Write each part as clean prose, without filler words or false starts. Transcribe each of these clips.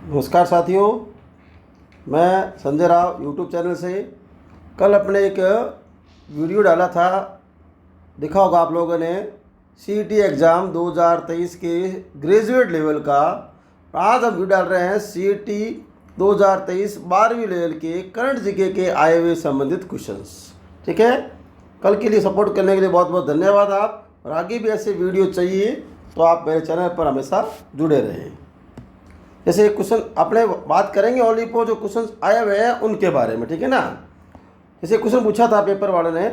नमस्कार साथियों, मैं संजय राव यूट्यूब चैनल से कल अपने एक वीडियो डाला था। देखा होगा आप लोगों ने सीईटी एग्ज़ाम 2023 के ग्रेजुएट लेवल का। आज हम वीडियो डाल रहे हैं सीईटी 2023 12वीं लेवल के करंट जीके के आए हुए संबंधित क्वेश्चंस। ठीक है, कल के लिए सपोर्ट करने के लिए बहुत बहुत धन्यवाद आप। और आगे भी ऐसे वीडियो चाहिए तो आप मेरे चैनल पर हमेशा जुड़े रहें। जैसे क्वेश्चन अपने बात करेंगे ओनली पर जो क्वेश्चन आए हुए हैं उनके बारे में, ठीक है ना। जैसे क्वेश्चन पूछा था पेपर वाले ने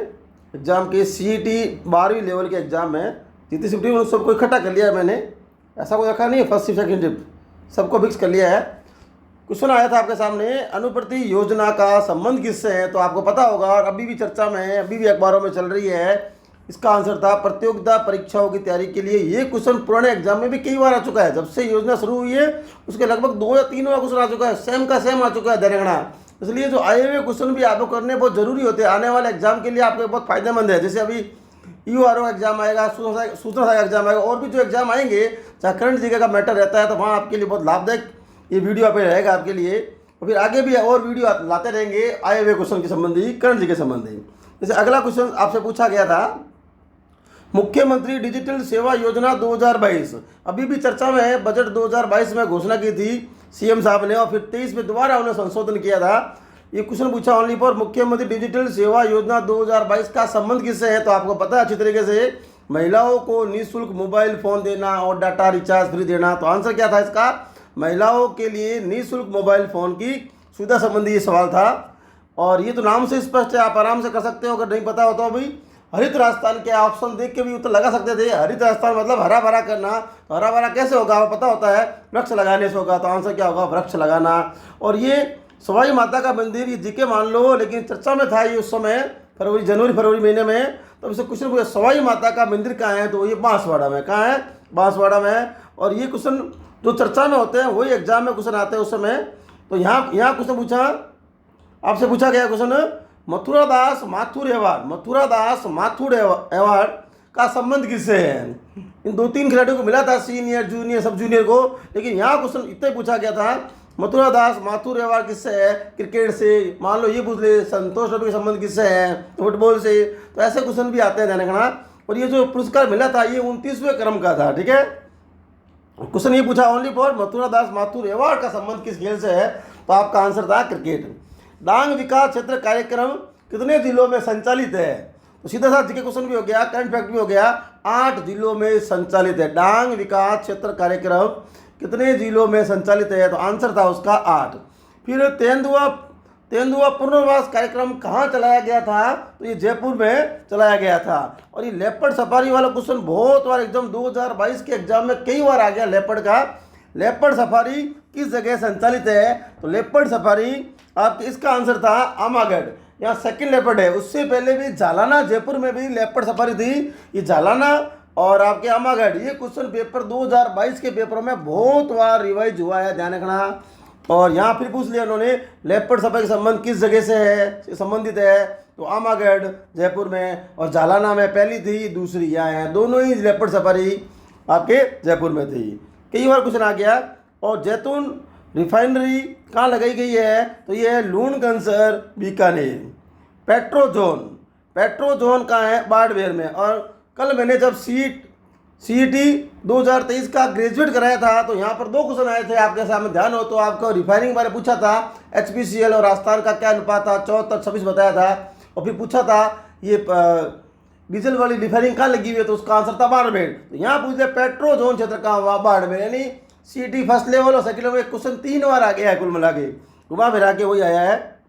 एग्जाम के सीईटी 12वीं लेवल के एग्जाम में, जितनी शिफ्ट उन सबको इकट्ठा कर लिया है मैंने, ऐसा कोई रखा नहीं है फर्स्ट शिफ्ट सेकंड शिफ्ट, सबको फिक्स कर लिया है। क्वेश्चन आया था आपके सामने, अनुप्रति योजना का संबंध किससे है। तो आपको पता होगा और अभी भी चर्चा में है, अभी भी अखबारों में चल रही है। इसका आंसर था प्रतियोगिता परीक्षाओं की तैयारी के लिए। ये क्वेश्चन पुराने एग्जाम में भी कई बार आ चुका है। जब से योजना शुरू हुई है उसके लगभग 2 या 3 बार क्वेश्चन आ चुका है, सेम का सेम आ चुका है तेलंगाना। इसलिए जो आए हुए क्वेश्चन भी आपको करने बहुत जरूरी होते हैं, आने वाले एग्जाम के लिए आपके बहुत फायदेमंद है। जैसे अभी यूआरओ एग्जाम आएगा, सूचना सहायक एग्जाम आएगा, और भी जो एग्जाम आएंगे जहाँ करंट जीके का मैटर रहता है, तो वहाँ आपके लिए बहुत लाभदायक ये वीडियो आप रहेगा आपके लिए। और फिर आगे भी और वीडियो लाते रहेंगे आए हुए क्वेश्चन के संबंधी, करंट जीके संबंधी। जैसे अगला क्वेश्चन आपसे पूछा गया था, मुख्यमंत्री डिजिटल सेवा योजना 2022 अभी भी चर्चा में है। बजट 2022 में घोषणा की थी सीएम साहब ने, और फिर 23 में दोबारा उन्होंने संशोधन किया था। ये क्वेश्चन पूछा ओनली पर मुख्यमंत्री डिजिटल सेवा योजना 2022 का संबंध किससे है। तो आपको पता है अच्छी तरीके से, महिलाओं को निःशुल्क मोबाइल फ़ोन देना और डाटा रिचार्ज फ्री देना। तो आंसर क्या था इसका, महिलाओं के लिए निःशुल्क मोबाइल फ़ोन की सुविधा संबंधी ये सवाल था। और ये तो नाम से स्पष्ट है, आप आराम से कर सकते हो। अगर नहीं पता हो तो अभी हरित राजस्थान के ऑप्शन देख के भी उत्तर लगा सकते थे। हरित राजस्थान मतलब हरा भरा करना। तो हरा भरा कैसे होगा, वो पता होता है, वृक्ष लगाने से होगा। तो आंसर क्या होगा, वृक्ष लगाना। और ये सवाई माता का मंदिर, ये जीके मान लो, लेकिन चर्चा में था ये उस समय जनवरी महीने में। तो इससे क्वेश्चन पूछा सवाई माता का मंदिर कहाँ है, तो ये बांसवाड़ा में। कहाँ है, बांसवाड़ा में। और ये क्वेश्चन जो चर्चा में होते हैं वही एग्जाम में क्वेश्चन आते हैं उस समय। तो यहाँ क्वेश्चन पूछा, आपसे पूछा गया क्वेश्चन, मथुरादास माथुर अवार्ड का संबंध किससे है। इन 2-3 खिलाड़ियों को मिला था, सीनियर जूनियर सब जूनियर को, लेकिन यहाँ क्वेश्चन इतना ही पूछा गया था मथुरादास माथुर अवार्ड किससे है। क्रिकेट से मान लो ये पूछ ले, संतोष ट्रॉफी का संबंध किससे है, फुटबॉल से। तो ऐसे क्वेश्चन भी आते हैं ध्यान रखना। और ये जो पुरस्कार मिला था ये 29वें क्रम का था। ठीक है, क्वेश्चन ये पूछा only for Mathuradas Mathur award का संबंध किस खेल से है। तो आपका आंसर था क्रिकेट। डांग विकास क्षेत्र कार्यक्रम कितने जिलों में संचालित है। तो सीधा साधा जीके क्वेश्चन भी हो गया, करंट फैक्ट भी हो गया। 8 जिलों में संचालित है। डांग विकास क्षेत्र कार्यक्रम कितने जिलों में संचालित है। तो आंसर था उसका 8। फिर तेंदुआ पुनर्वास कार्यक्रम कहाँ चलाया गया था। तो ये जयपुर में चलाया गया था। और ये लेपर्ड सफारी वाला क्वेश्चन बहुत बार एग्जाम 2022 के एग्जाम में कई बार आ गया। लेपर्ड सफारी किस जगह संचालित है। तो लेपर्ड सफारी आपके, इसका आंसर था आमागढ़। यहाँ सेकंड लेपर्ड है। उससे पहले भी जालाना, जयपुर में भी लेपर्ड सफारी थी। ये जालाना और आपके आमागढ़, ये क्वेश्चन पेपर 2022 के पेपरों में बहुत बार रिवाइज हुआ है, ध्यान रखना। और यहाँ फिर पूछ लिया उन्होंने, लेपर्ड सफारी का संबंध किस जगह से है, संबंधित है। तो आमागढ़ जयपुर में, और जालाना में पहली थी, दूसरी यहाँ है। दोनों ही लेपर्ड सफारी आपके जयपुर में थी। कई बार क्वेश्चन आ गया। और जैतून रिफाइनरी कहाँ लगाई गई है। तो ये है लूणकंसर बीकानेर। पेट्रो जोन कहाँ है, बाड़मेर में। और कल मैंने जब सीईटी 2023 का ग्रेजुएट कराया था तो यहाँ पर 2 क्वेश्चन आए थे आपके सामने, ध्यान हो तो। आपको रिफाइनिंग बारे पूछा था, HPCL और राजस्थान का क्या अनुपात था, 74-26 बताया था। और फिर पूछा था ये डीजल वाली रिफाइनिंग कहाँ लगी हुई है, तो उसका आंसर था बाड़मेर। तो यहाँ पूछ लिया पेट्रो जोन क्षेत्र कहाँ हुआ, बाड़मेर। यानी सीईटी फर्स्ट लेवल और सेकंड लेवल क्वेश्चन 3 बार आ गया है, कुल मिला के घुमा फिरा के वही आया है।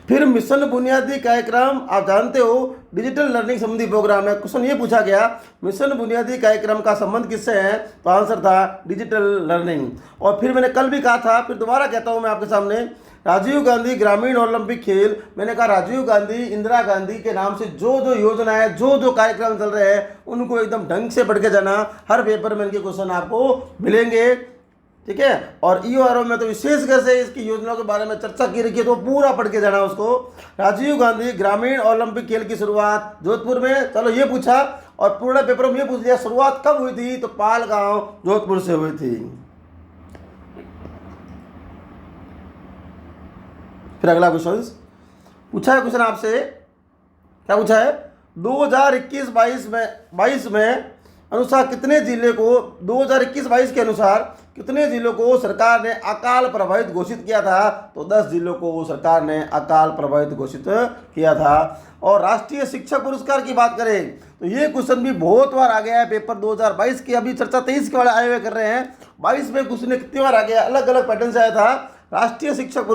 फिर मिशन बुनियादी कार्यक्रम आप जानते हो डिजिटल लर्निंग संबंधी प्रोग्राम है। क्वेश्चन ये पूछा गया, मिशन बुनियादी कार्यक्रम का संबंध किससे है। तो आंसर था डिजिटल लर्निंग। और फिर मैंने कल भी कहा था, फिर दोबारा कहता हूँ मैं आपके सामने, राजीव गांधी ग्रामीण ओलंपिक खेल। मैंने कहा राजीव गांधी, इंदिरा गांधी के नाम से जो योजना है, जो कार्यक्रम चल रहे हैं, उनको एकदम ढंग से पढ़ के जाना। हर पेपर में इनके क्वेश्चन आपको मिलेंगे। ठीक है, और ईओआरओ में तो विशेषकर से इसकी योजनाओं के बारे में चर्चा की रखी है, तो पूरा पढ़ के जाना उसको। राजीव गांधी ग्रामीण ओलंपिक खेल की शुरुआत जोधपुर में, चलो ये पूछा। और पूरा पेपर में ये पूछ लिया शुरुआत कब हुई थी। तो पाल गांव जोधपुर से हुई थी। फिर अगला क्वेश्चन पूछा है, क्वेश्चन आपसे क्या पूछा है, 2021-22 में अनुसार कितने जिले को 2021-22 के अनुसार कितने जिलों को सरकार ने अकाल प्रभावित घोषित किया था? तो 10 जिलों को सरकार ने अकाल प्रभावित घोषित किया था। और राष्ट्रीय शिक्षक पुरस्कार की बात करें तो ये क्वेश्चन भी बहुत बार आ गया है पेपर 2022 की, अभी चर्चा 23 के वाले आए हुए कर रहे हैं। 22 में क्वेश्चन कितनी बार आ गया, अलग अलग पैटर्न से आया था। राष्ट्रीय शिक्षक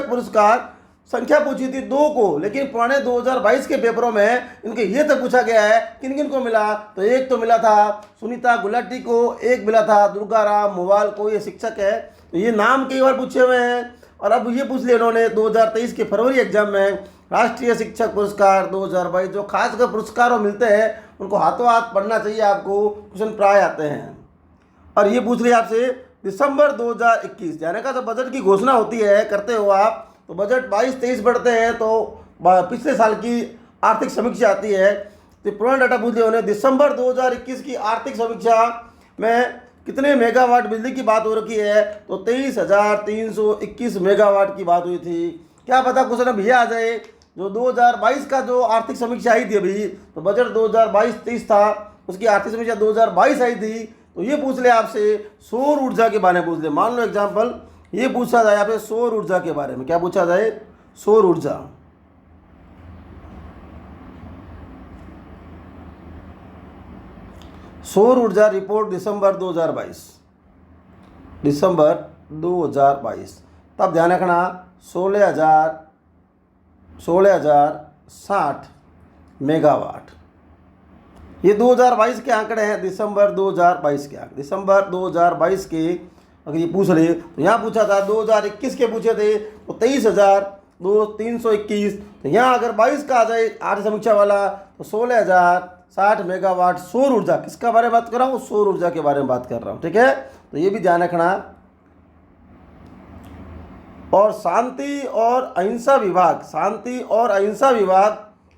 पुरस्कार संख्या पूछी थी 2 को, लेकिन पुराने 2022 के पेपरों में इनके ये तक पूछा गया है किन किन को मिला। तो एक तो मिला था सुनीता गुलाटी को, एक मिला था दुर्गाराम मोवाल को, ये शिक्षक है। तो ये नाम कई बार पूछे हुए हैं। और अब ये पूछ लिया इन्होंने 2023 के फरवरी एग्जाम में, राष्ट्रीय शिक्षक पुरस्कार 2022, जो खासकर पुरस्कारों मिलते हैं उनको हाथों हाथ पढ़ना चाहिए आपको, क्वेश्चन प्राय आते हैं। और ये पूछ लिया आपसे दिसंबर 2021 यानी का जब बजट की घोषणा होती है करते हो आप, तो बजट 22-23 बढ़ते हैं तो पिछले साल की आर्थिक समीक्षा आती है। तो पुराना डाटा पूछ लिया उन्हें, दिसंबर 2021 की आर्थिक समीक्षा में कितने मेगावाट बिजली की बात हो रखी है? तो 23,321 मेगावाट की बात हुई थी। क्या पता क्वेश्चन अब ये आ जाए, जो 2022 का जो आर्थिक समीक्षा आई थी अभी, तो बजट 2022-23 था, उसकी आर्थिक समीक्षा 2022 आई थी। तो ये पूछ ले आपसे सौर ऊर्जा के बारे में पूछ ले। मान लो एग्जाम्पल ये पूछा जाए यहाँ पे सौर ऊर्जा के बारे में, क्या पूछा जाए? सौर ऊर्जा। सौर ऊर्जा रिपोर्ट दिसंबर 2022। तब ध्यान रखना 16,060 मेगावाट। ये 2022 के आंकड़े हैं, दिसंबर 2022 के आंकड़े। दिसंबर 2022 के अगर ये पूछ रहे तो यहाँ पूछा था 2021 के पूछे थे तो 23,321। तो यहाँ अगर 22 का आ जाए आर्थिक समीक्षा वाला तो 16,060 मेगावाट सौर ऊर्जा। किसका बारे में बात कर रहा हूँ? सौर ऊर्जा के बारे में बात कर रहा हूँ, ठीक है। तो ये भी ध्यान रखना। और शांति और अहिंसा विभाग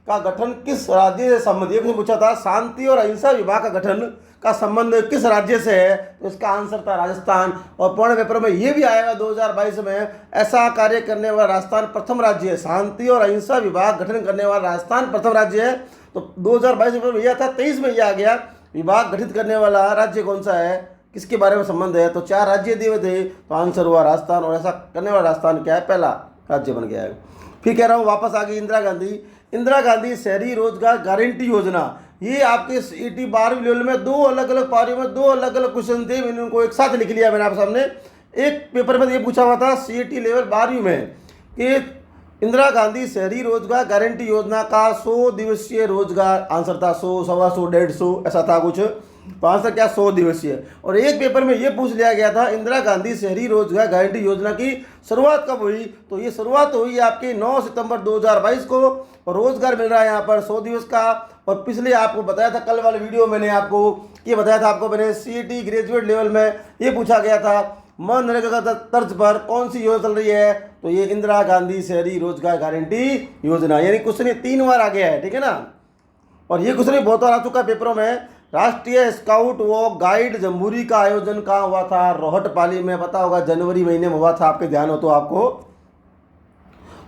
का गठन किस राज्य से संबंधित? ये पूछा था शांति और अहिंसा विभाग का गठन का संबंध किस राज्य से है? तो इसका आंसर था राजस्थान। और पुराने पेपर में ये भी आया 2022 में, ऐसा कार्य करने वाला राजस्थान प्रथम राज्य है। शांति और अहिंसा विभाग गठन करने वाला राजस्थान प्रथम राज्य है। तो 2022 पेपर में यह था, 23 में यह आ गया विभाग गठित करने वाला राज्य कौन सा है, किसके बारे में संबंध है? तो 4 राज्य दिए हुए थे, तो आंसर हुआ राजस्थान। और ऐसा करने वाला राजस्थान क्या है? पहला राज्य बन गया है। फिर कह रहा हूँ वापस आ गई इंदिरा गांधी शहरी रोजगार गारंटी योजना। ये आपके सीईटी 12वीं लेवल में 2 अलग अलग पारियों में 2 अलग अलग क्वेश्चन थे, मैंने उनको एक साथ लिख लिया मैंने आपके सामने। एक पेपर में ये पूछा हुआ था सीईटी लेवल 12वीं में कि इंदिरा गांधी शहरी रोजगार गारंटी योजना का 100 दिवसीय रोजगार, आंसर था 100, 125, 150 ऐसा था कुछ। तो आंसर क्या? 100 दिवसीय। और एक पेपर में ये पूछ लिया गया था इंदिरा गांधी शहरी रोजगार गारंटी योजना की शुरुआत कब हुई? तो ये शुरुआत हुई आपकी 9 सितंबर 2022 को। और रोजगार मिल रहा है यहाँ पर 100 दिवस का। और पिछले आपको बताया था, कल वाले वीडियो मैंने आपको ये बताया था, आपको मैंने सीईटी ग्रेजुएट लेवल में ये पूछा गया था मनरेगा का तर्ज पर कौन सी योजना चल रही है? तो ये इंदिरा गांधी शहरी रोजगार गारंटी योजना। यानी क्वेश्चन ये 3 बार आ गया है, ठीक है ना। और ये क्वेश्चन बहुत बार आ चुका है पेपरों में। राष्ट्रीय स्काउट व गाइड जम्बूरी का आयोजन कहाँ हुआ था? रोहटपाली में, पता होगा जनवरी महीने में हुआ था, आपके ध्यान हो तो आपको।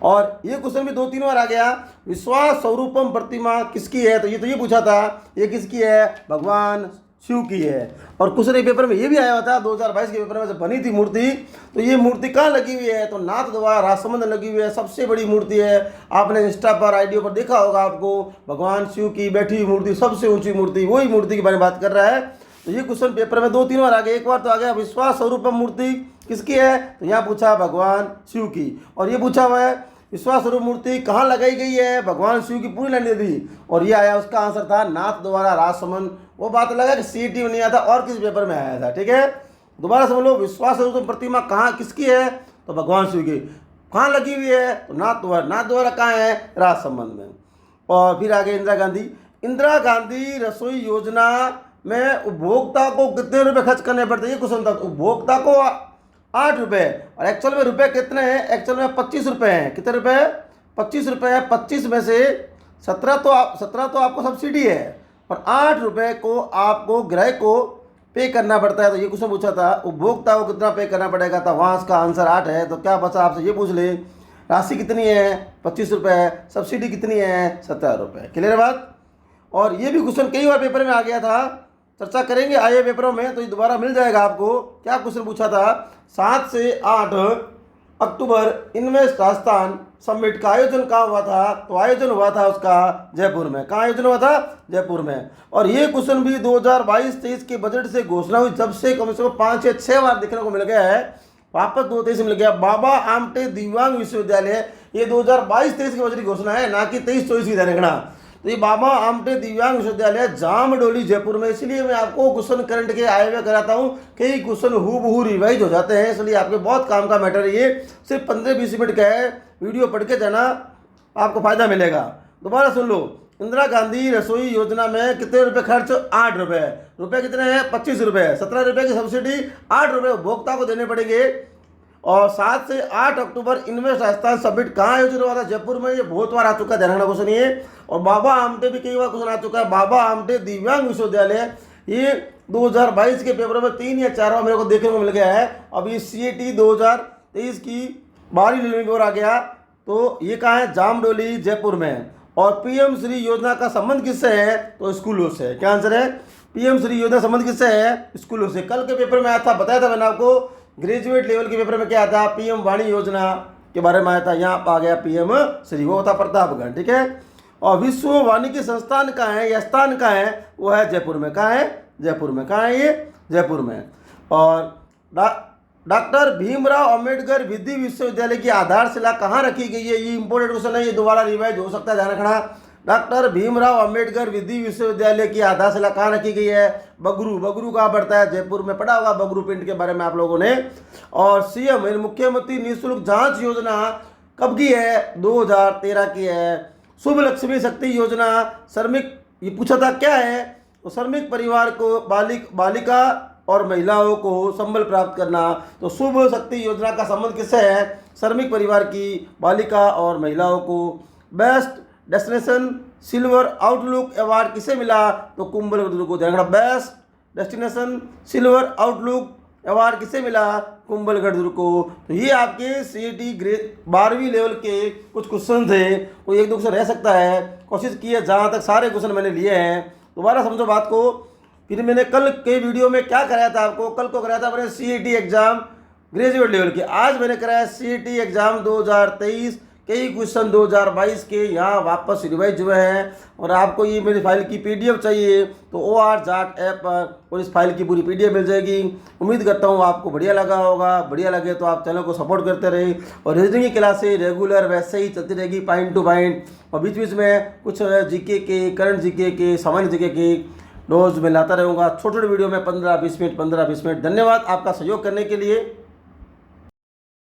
और ये क्वेश्चन भी 2-3 बार आ गया। विश्वास स्वरूपम प्रतिमा किसकी है? तो ये पूछा था, ये किसकी है? भगवान शिव की है। और क्वेश्चन पेपर में ये भी आया हुआ था 2022 के पेपर में, जब बनी थी मूर्ति, तो ये मूर्ति कहाँ लगी हुई है? तो नाथ द्वारा राजसमंद लगी हुई है, सबसे बड़ी मूर्ति है। आपने इंस्टा पर आईडियो पर देखा होगा आपको, भगवान शिव की बैठी हुई मूर्ति, सबसे ऊंची मूर्ति, वही मूर्ति के बारे में बात कर रहा है। तो ये क्वेश्चन पेपर में 2-3 बार आ गया। एक बार तो आ गया विश्वास स्वरूपम मूर्ति किसकी है? तो यहाँ पूछा भगवान शिव की। और ये पूछा हुआ है विश्वास स्वरूप मूर्ति कहाँ लगाई गई है? भगवान शिव की पूरी लाइन दे दी। और ये आया, उसका आंसर था नाथ द्वारा राजसमंद। वो बात अलग है कि सीईटी में नहीं आया था और किस पेपर में आया था, ठीक है। दोबारा समझ लो, विश्वास स्वरूप प्रतिमा कहाँ किसकी है? तो भगवान शिव की। कहाँ लगी हुई है? तो नाथ द्वारा कहाँ है? राजसमंद में। और फिर आगे इंदिरा गांधी रसोई योजना में उपभोक्ता को कितने रुपए खर्च करने पड़ते हैं? ये क्वेश्चन था। उपभोक्ता को 8 रुपये, और एक्चुअल में रुपए कितने हैं? एक्चुअल में 25 रुपये हैं। कितने रुपए? 25 रुपये है। 25 में से 17 तो आपको सब्सिडी है, और 8 रुपये को आपको ग्राहक को पे करना पड़ता है, तो ये क्वेश्चन पूछा था उपभोक्ता को कितना पे करना पड़ेगा, तो वहाँ उसका आंसर 8 है। तो क्या बचा आपसे ये पूछ ले, राशि कितनी है 25 रुपये, सब्सिडी कितनी है 17 रुपये। क्लियर है बात। और ये भी क्वेश्चन कई बार पेपर में आ गया था, चर्चा करेंगे आए पेपरों में, तो ये दोबारा मिल जाएगा आपको। क्या क्वेश्चन पूछा था, 7 से 8 अक्टूबर इन्वेस्ट राजस्थान समिट का आयोजन कहाँ हुआ था, तो आयोजन हुआ था उसका जयपुर में। कहाँ आयोजन हुआ था, जयपुर में। और ये क्वेश्चन भी 2022-23 के बजट से घोषणा हुई जब से कम 5 या 6 बार देखने को मिल गया है, वापस 2023 मिल गया। बाबा आमटे दिव्यांग विश्वविद्यालय, ये 2022-23 के बजट की घोषणा है, ना कि 23-24 की देखना। तो ये बाबा आमटे दिव्यांग विश्वविद्यालय जामडोली जयपुर में। इसलिए मैं आपको क्वेश्चन करंट के आए हुए कराता हूँ, कई क्वेश्चन हूबहू रिवाइज हो जाते हैं, इसलिए आपके बहुत काम का मैटर है। ये सिर्फ 15-20 मिनट का है, वीडियो पढ़ के जाना, आपको फायदा मिलेगा। दोबारा सुन लो, इंदिरा गांधी रसोई योजना में कितने रुपए खर्च, 8 रुपये। रुपये कितने हैं 25 रुपये, 17 रुपये की सब्सिडी, 8 रुपये उपभोक्ता को देने पड़ेंगे। और 7 से 8 अक्टूबर इन्वेस्ट राजस्थान समिट कहाँ आयोजित हुआ था, जयपुर में। ये बहुत बार आ चुका है, ध्यान रखना क्वेश्चन ये। और बाबा आमटे भी कई बार क्वेश्चन आ चुका है, बाबा आमटे दिव्यांग विश्वविद्यालय, ये 2022 के पेपरों में 3 या 4 बार मेरे को देखने को मिल गया है। अब ये CAT 2023 की 12वीं पेपर आ गया, तो ये कहाँ है, जामडोली जयपुर में। और PM श्री योजना का संबंध किससे है, तो स्कूलों से। क्या आंसर है, PM श्री योजना संबंध किससे है, स्कूलों से। कल के पेपर में आया था, बताया था मैंने आपको, ग्रेजुएट लेवल के पेपर में क्या आता है, PM वाणी योजना के बारे में आया था, यहाँ आ गया PM श्री, वो होता प्रतापगढ़। ठीक है। और विश्व वानिकी संस्थान कहाँ है या स्थान कहाँ है, वो है जयपुर में। कहाँ है, जयपुर में। कहाँ है ये, जयपुर में। और डॉक्टर भीमराव अंबेडकर विधि विश्वविद्यालय की आधारशिला कहाँ रखी गई है, ये इंपॉर्टेंट क्वेश्चन है, ये दोबारा रिवाइज हो सकता है, ध्यान रखना। डॉक्टर भीमराव अंबेडकर विधि विश्वविद्यालय की आधारशिला कहाँ रखी गई है, बगरू। बगरू कहाँ पड़ता है, जयपुर में। पढ़ा होगा बगरू पिंड के बारे में आप लोगों ने। और CM मुख्यमंत्री निःशुल्क जांच योजना कब की है, 2013 की है। शुभ लक्ष्मी शक्ति योजना श्रमिक, ये पूछा था क्या है, तो श्रमिक परिवार को बालिका और महिलाओं को संबल प्राप्त करना। तो शुभ शक्ति योजना का संबंध किससे है, श्रमिक परिवार की, बालिका और महिलाओं को। Best destination silver outlook award किसे मिला, तो कुंभलगढ़ को। ध्यान रखना, best destination silver outlook award किसे मिला, कुंभलगढ़ को। तो ये आपके CAT ग्रेड 12वीं लेवल के कुछ क्वेश्चन थे, कोई 1-2 क्वेश्चन रह सकता है, कोशिश की है जहाँ तक सारे क्वेश्चन मैंने लिए हैं। दोबारा समझो बात को। फिर मैंने कल के वीडियो में क्या कराया था आपको, कल को कराया था मैंने CAT एग्जाम ग्रेजुएट लेवल की, आज मैंने कराया CAT एग्जाम 2023, कई क्वेश्चन 2022 के यहाँ वापस रिवाइज हुए हैं। और आपको ये मेरी फाइल की PDF चाहिए तो OR-JAT ऐप पर, और इस फाइल की पूरी PDF मिल जाएगी। उम्मीद करता हूँ आपको बढ़िया लगा होगा। बढ़िया लगे तो आप चैनल को सपोर्ट करते रहे, और रीजनिंग की क्लासें रेगुलर वैसे ही चलती रहेगी, पॉइंट टू पॉइंट। और बीच बीच में कुछ GK के, करंट GK के, सामान्य GK के रोज मैं लाता रहूँगा, छोटे छोटे वीडियो में 15-20 मिनट। धन्यवाद आपका सहयोग करने के लिए।